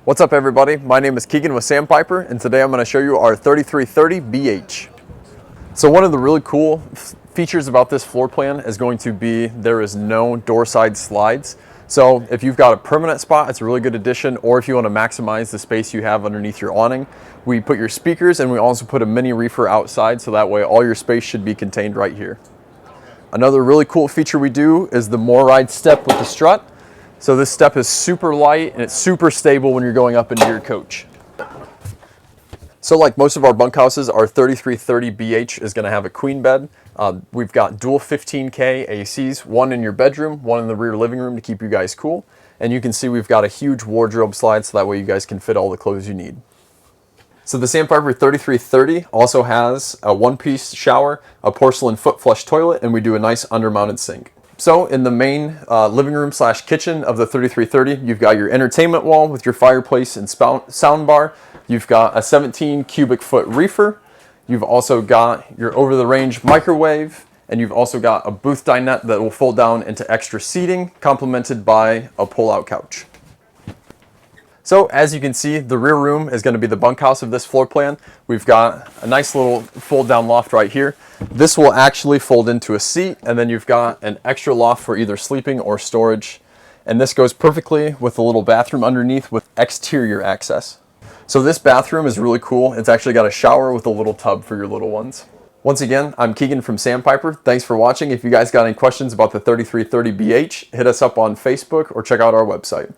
What's up everybody, my name is Keegan with Sandpiper and today I'm going to show you our 3330 BH. So one of the really cool features about this floor plan is going to be there is no door side slides. So if you've got a permanent spot, it's a really good addition, or if you want to maximize the space you have underneath your awning, we put your speakers and we also put a mini reefer outside, so that way all your space should be contained right here. Another really cool feature we do is the more ride step with the strut. So this step is super light and it's super stable when you're going up into your coach. So like most of our bunkhouses, our 3330 BH is going to have a queen bed. We've got dual 15K ACs, one in your bedroom, one in the rear living room to keep you guys cool. And you can see we've got a huge wardrobe slide so that way you guys can fit all the clothes you need. So the Sandpiper 3330 also has a one-piece shower, a porcelain foot flush toilet, and we do a nice under-mounted sink. So in the main living room slash kitchen of the 3330, you've got your entertainment wall with your fireplace and sound bar. You've got a 17 cubic foot reefer. You've also got your over the range microwave, and you've also got a booth dinette that will fold down into extra seating, complemented by a pull-out couch. So as you can see, the rear room is going to be the bunkhouse of this floor plan. We've got a nice little fold down loft right here. This will actually fold into a seat, and then you've got an extra loft for either sleeping or storage. And this goes perfectly with the little bathroom underneath with exterior access. So this bathroom is really cool. It's actually got a shower with a little tub for your little ones. Once again, I'm Keegan from Sandpiper. Thanks for watching. If you guys got any questions about the 3330 BH, hit us up on Facebook or check out our website.